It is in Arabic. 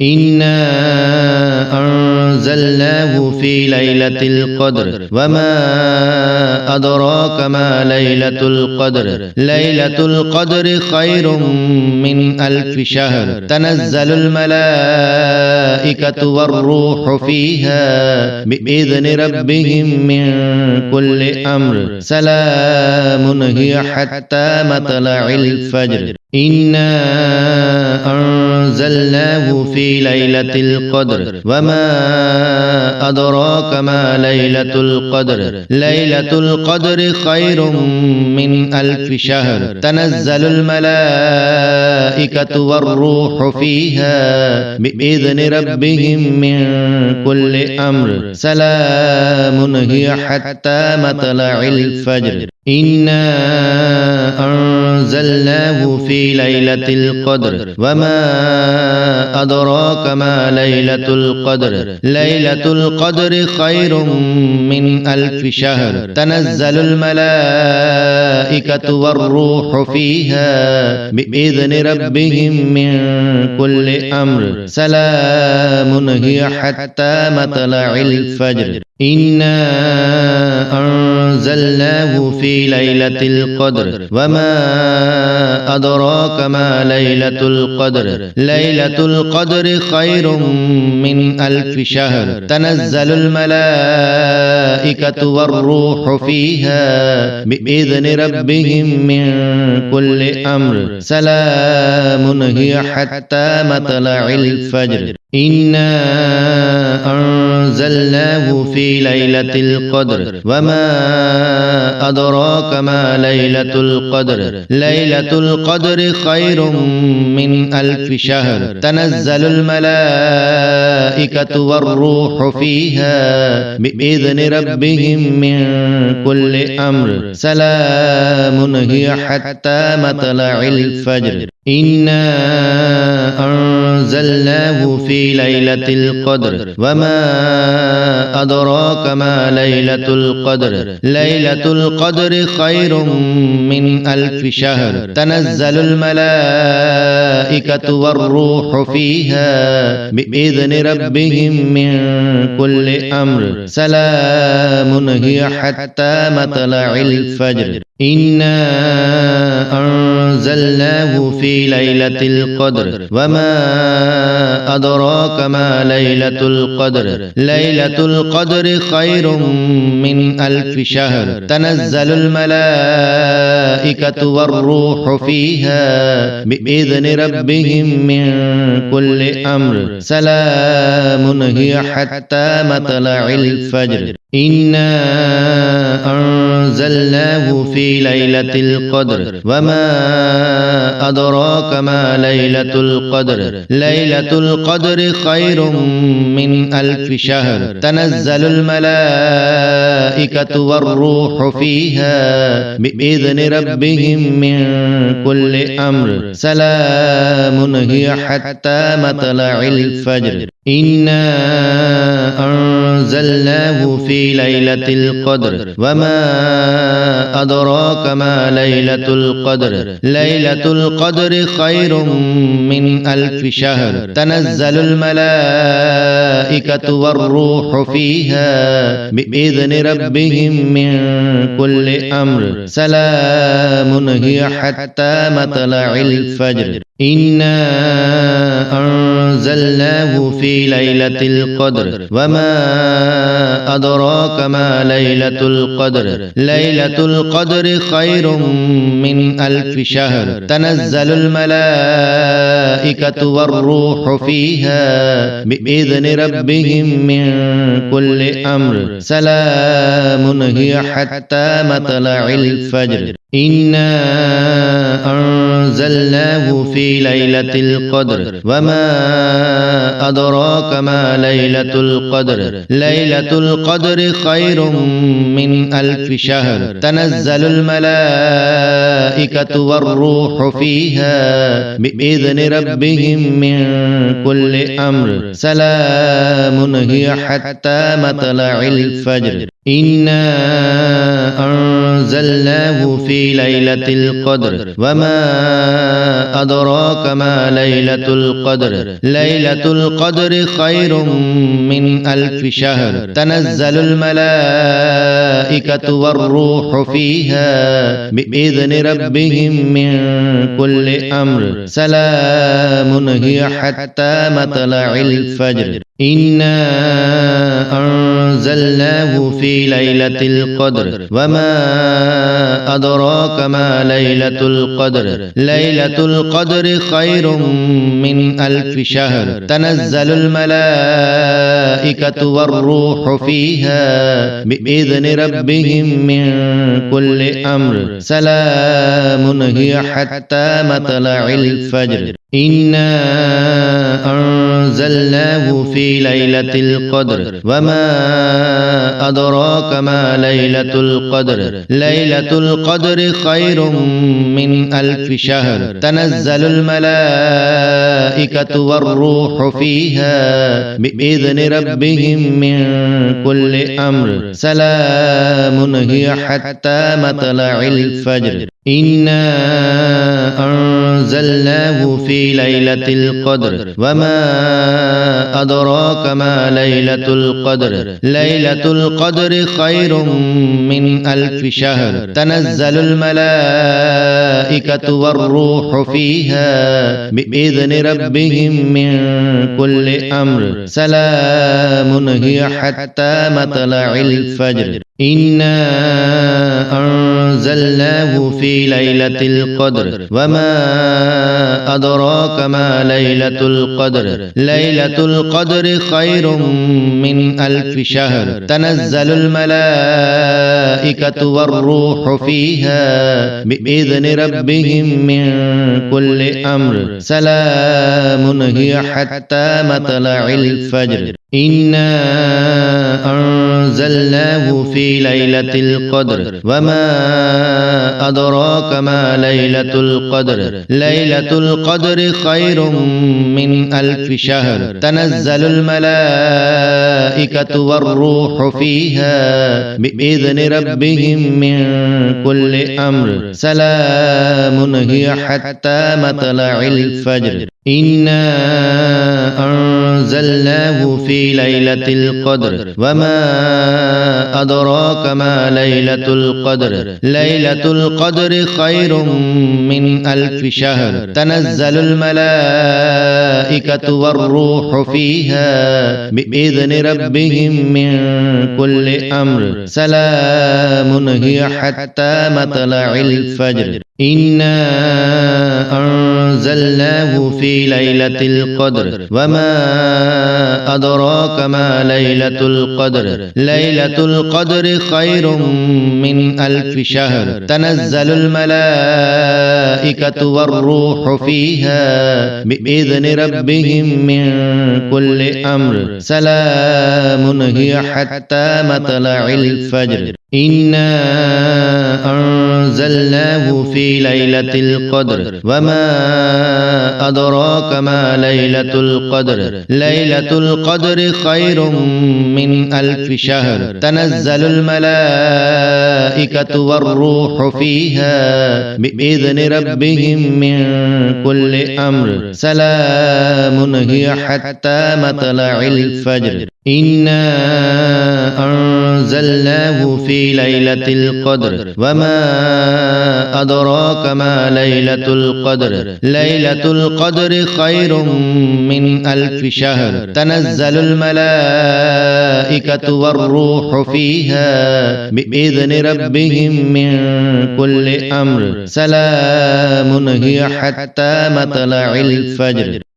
إنا أنزلناه في ليلة القدر وما أدراك ما ليلة القدر ليلة القدر خير من ألف شهر تنزل الملائكة والروح فيها بإذن ربهم من كل أمر سلام هي حتى مطلع الفجر إنا أنزلناه في ليلة القدر وما أدراك ما ليلة القدر ليلة القدر خير من ألف شهر تنزل الملائكة والروح فيها بإذن ربهم من كل أمر سلام هي حتى مطلع الفجر إنا أنزلناه في ليلة القدر وما أدراك ما ليلة القدر ليلة القدر خير من ألف شهر تنزل الملائكة والروح فيها بإذن ربهم من كل أمر سلام هي حتى مطلع الفجر إنا أنزلناه في ليلة القدر وما أدراك ما ليلة القدر ليلة القدر خير من ألف شهر تنزل الملائكة والروح فيها بإذن ربهم من كل أمر سلام هي حتى مطلع الفجر إنا أنزلناه في ليلة القدر وما أدراك ما ليلة القدر ليلة القدر خير من ألف شهر تنزل الملائكة والروح فيها بإذن ربهم من كل أمر سلام هي حتى مطلع الفجر إنا أنزلناه في ليلة القدر وما أدراك ما ليلة القدر ليلة القدر خير من ألف شهر تنزل الملائكة والروح فيها بإذن ربهم من كل أمر سلام هي حتى مطلع الفجر إنا أنزلناه في ليلة القدر وما أدراك ما ليلة القدر ليلة القدر خير من ألف شهر تنزل الملائكة والروح فيها بإذن ربهم من كل أمر سلام هي حتى مطلع الفجر إنا أنزلناه في ليلة القدر وما أدراك ما ليلة القدر ليلة القدر خير من ألف شهر تنزل الملائكة والروح فيها بإذن ربهم من كل أمر سلام هي حتى مطلع الفجر إنا أنزلناه في ليلة القدر وما أدراك ما ليلة القدر ليلة القدر خير من ألف شهر تنزل الملائكة والروح فيها بإذن ربهم من كل أمر سلام هي حتى مطلع الفجر إنا أنزلناه في ليلة القدر وما أدراك ما ليلة القدر ليلة القدر خير من ألف شهر تنزل الملائكة والروح فيها بإذن ربهم من كل أمر سلام هي حتى مطلع الفجر إنا أنزلناه في ليلة القدر وما أدراك ما ليلة القدر ليلة القدر خير من ألف شهر تنزل الملائكة والروح فيها بإذن ربهم من كل أمر سلام هي حتى مطلع الفجر إنا أنزلناه في ليلة القدر وما أدراك ما ليلة القدر ليلة القدر خير من ألف شهر تنزل الملائكة والروح فيها بإذن ربهم من كل أمر سلام هي حتى مطلع الفجر إنا أنزلناه في ليلة القدر وما أدراك ما ليلة القدر ليلة القدر خير من ألف شهر تنزل الملائكة والروح فيها بإذن ربهم من كل أمر سلام هي حتى مطلع الفجر إنا أنزلناه في ليلة القدر وما أدراك ما ليلة القدر ليلة القدر خير من ألف شهر تنزل الملائكة والروح فيها بإذن ربهم من كل أمر سلام هي حتى مطلع الفجر إنا أنزلناه في ليلة القدر وما أدراك ما ليلة القدر ليلة القدر خير من ألف شهر تنزل الملائكة والروح فيها بإذن ربهم من كل أمر سلام هي حتى مطلع الفجر إنا أنزلناه في ليلة القدر وما أدراك ما ليلة القدر ليلة القدر خير من ألف شهر تنزل الملائكة والروح فيها بإذن ربهم من كل أمر سلام هي حتى مطلع الفجر إنا أنزلناه في ليلة القدر وما أدراك ما ليلة القدر ليلة القدر خير من ألف شهر تنزل الملائكة والروح فيها بإذن ربهم من كل أمر سلام هي حتى مطلع الفجر إنا أنزلناه في ليلة القدر وما أدراك ما ليلة القدر ليلة القدر خير من ألف شهر تنزل الملائكة والروح فيها بإذن ربهم من كل أمر سلام هي حتى مطلع الفجر إنا أنزلناه في ليلة القدر وما أدراك ما ليلة القدر ليلة القدر خير من ألف شهر تنزل الملائكة والروح فيها بإذن ربهم من كل أمر سلام هي حتى مطلع الفجر إنا أنزلناه في ليلة القدر وما أدراك ما ليلة القدر ليلة القدر خير من ألف شهر تنزل الملائكة والروح فيها بإذن ربهم من كل أمر سلام هي حتى مطلع الفجر إنا أنزلناه في ليلة القدر وما أدراك ما ليلة القدر ليلة القدر خير من ألف شهر تنزل الملائكة والروح فيها بإذن ربهم من كل أمر سلام هي حتى مطلع الفجر